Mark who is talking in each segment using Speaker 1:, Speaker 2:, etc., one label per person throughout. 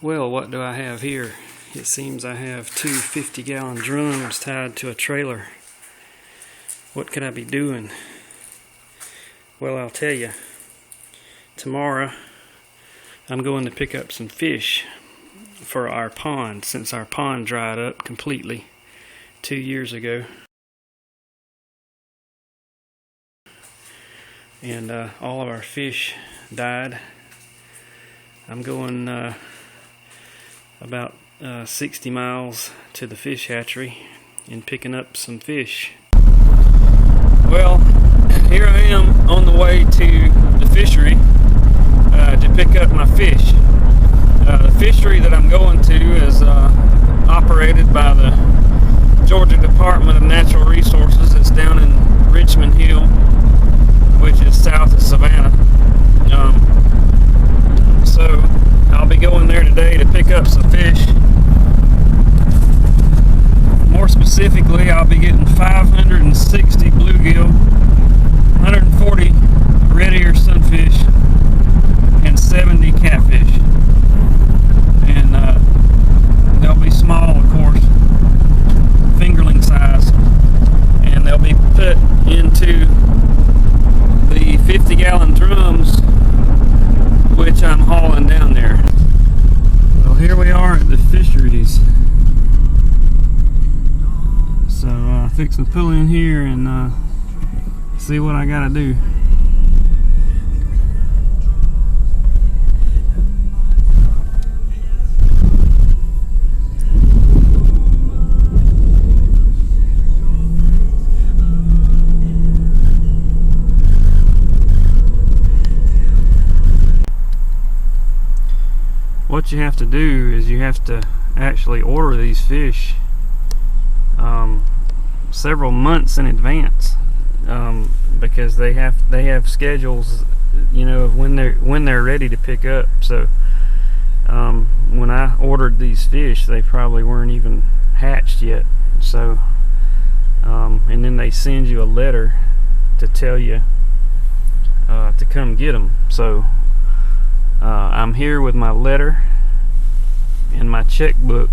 Speaker 1: Well, what do I have here? It seems I have two 50-gallon drums tied to a trailer. What could I be doing? Well, I'll tell you. Tomorrow, I'm going to pick up some fish for our pond, since our pond dried up completely 2 years ago. And all of our fish died. I'm going about 60 miles to the fish hatchery and picking up some fish. Well, here I am on the way to the fishery to pick up my fish. The fishery that I'm going to is operated by the Georgia Department of Natural Resources. It's down in Richmond Hill, which is south of Savannah. So I'll be going there today to pick up some fish. More specifically, I'll be getting 560 bluegill, 140 red ear sunfish, and 70 catfish. And they'll be small, of course, fingerling size, and they'll be put into the 50-gallon drums, which I'm hauling down there. Well, here we are at the fisheries. So fix to pull in here and see what I gotta do. What you have to do is you have to actually order these fish several months in advance, because they have schedules, you know, of when they're ready to pick up. So when I ordered these fish, they probably weren't even hatched yet. So and then they send you a letter to tell you to come get them. So I'm here with my letter and my checkbook,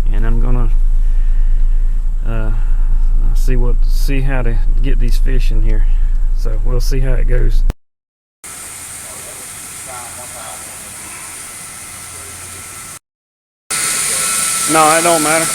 Speaker 1: and I'm gonna see how to get these fish in here. So we'll see how it goes. No, it don't matter.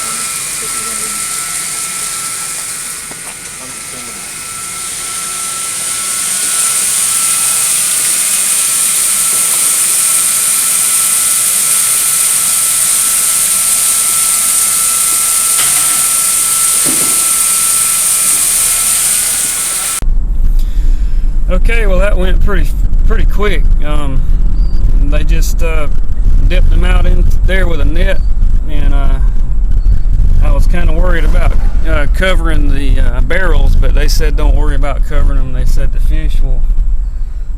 Speaker 1: Okay, well that went pretty quick. They just dipped them out in there with a net, and I was kind of worried about covering the barrels, but they said don't worry about covering them. They said the fish will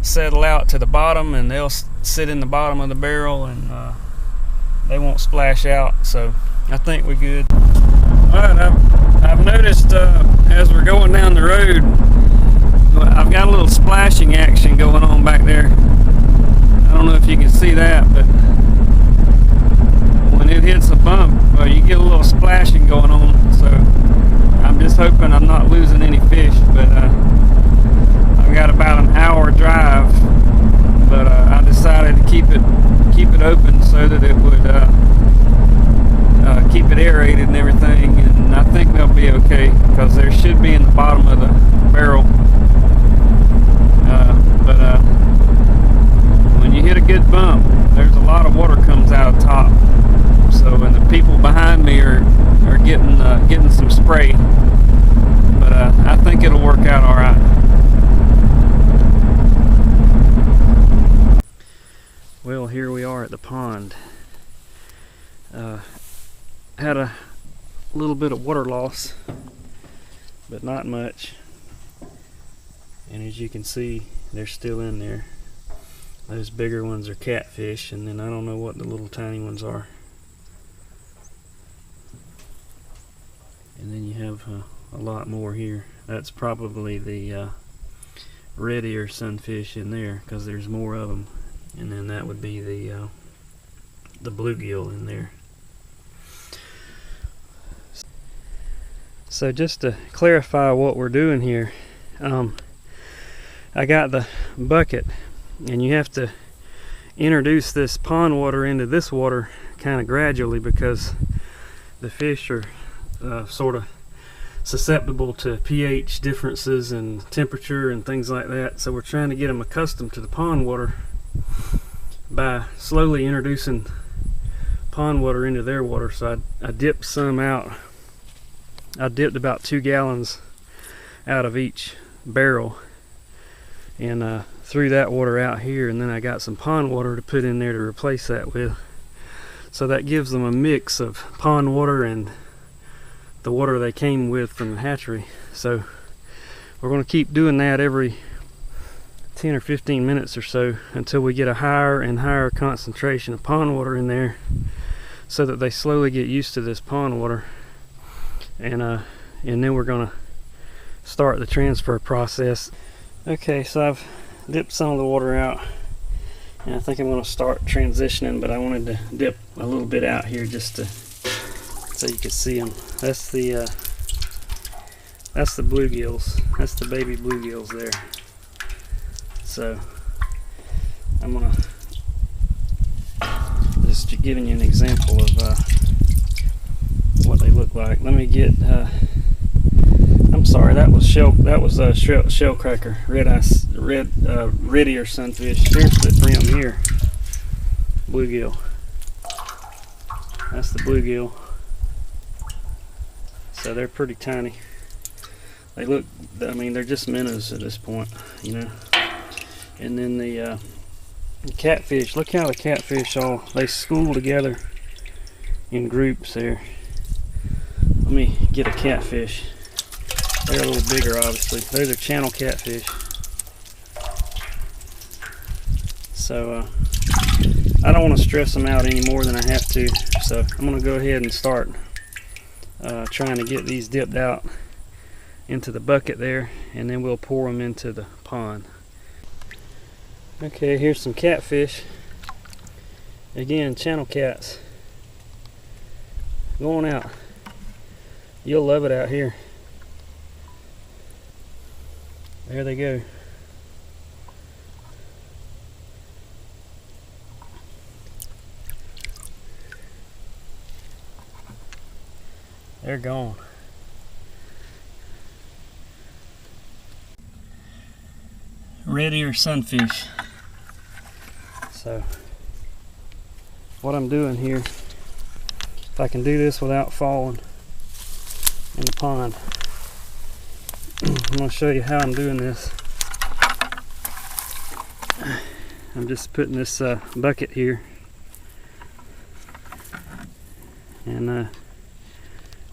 Speaker 1: settle out to the bottom and they'll sit in the bottom of the barrel, and they won't splash out. So I think we're good. Alright, I've noticed as we're going down the road, I've got a little splashing action going on back there. I don't know if you can see that, but when it hits a bump, you get a little splashing going on. So I'm just hoping I'm not losing any fish, but I've got about an hour drive, but I decided to keep it open so that it would keep it aerated and everything, and I think they'll be okay because there should be in the bottom of the barrel. But when you hit a good bump, there's a lot of water comes out of top. So, and the people behind me are getting some spray. But I think it'll work out all right. Well, here we are at the pond. Had a little bit of water loss, but not much. And as you can see, they're still in there. Those bigger ones are catfish, and then I don't know what the little tiny ones are. And then you have a lot more here. That's probably the red ear sunfish in there, because there's more of them. And then that would be the the bluegill in there. So just to clarify what we're doing here, I got the bucket, and you have to introduce this pond water into this water kind of gradually, because the fish are sort of susceptible to pH differences and temperature and things like that. So we're trying to get them accustomed to the pond water by slowly introducing pond water into their water. So I dipped some out. I dipped about 2 gallons out of each barrel and threw that water out here, and then I got some pond water to put in there to replace that with. So that gives them a mix of pond water and the water they came with from the hatchery. So we're going to keep doing that every 10 or 15 minutes or so until we get a higher and higher concentration of pond water in there, so that they slowly get used to this pond water. And then we're going to start the transfer process. Okay, so I've dipped some of the water out, and I think I'm going to start transitioning, but I wanted to dip a little bit out here just to so you can see them. That's the bluegills. That's the baby bluegills there. So I'm gonna just giving you an example of what they look like. Let me get. I'm sorry, that was shell cracker, red ear sunfish. Here's the brim here. Bluegill. That's the bluegill. So they're pretty tiny. They look, I mean, they're just minnows at this point, you know. And then the catfish, look how the catfish they school together in groups there. Let me get a catfish. They're a little bigger, obviously. Those are channel catfish. So I don't want to stress them out any more than I have to. So I'm going to go ahead and start trying to get these dipped out into the bucket there, and then we'll pour them into the pond. Okay, here's some catfish. Again, channel cats. Going out. You'll love it out here. There they go. They're gone. Red ear sunfish. So what I'm doing here, if I can do this without falling in the pond, I'm going to show you how I'm doing this. I'm just putting this bucket here, and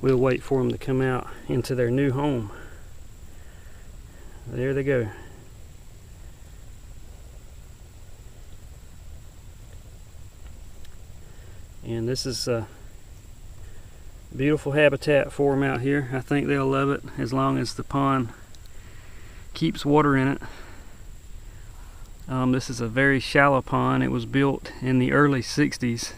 Speaker 1: we'll wait for them to come out into their new home. There they go. And this is a beautiful habitat for them out here. I think they'll love it as long as the pond keeps water in it. This is a very shallow pond. It was built in the early 60s,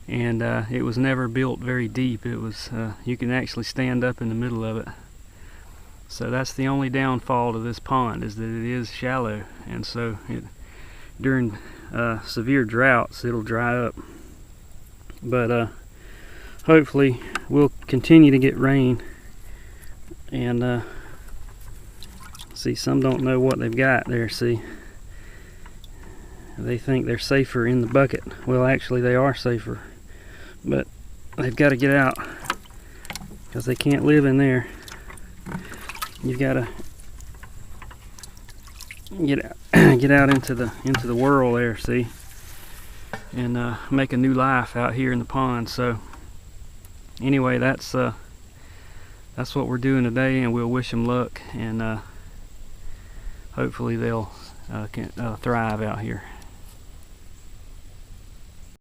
Speaker 1: and it was never built very deep. It was you can actually stand up in the middle of it. So that's the only downfall to this pond, is that it is shallow, and so during severe droughts it'll dry up. But hopefully we'll continue to get rain. And see, some don't know what they've got there. See, they think they're safer in the bucket. Well, actually they are safer, but they've got to get out because they can't live in there. You've got to get out into the whirl there, see, and make a new life out here in the pond. So anyway, that's what we're doing today, and we'll wish them luck, and hopefully they'll thrive out here.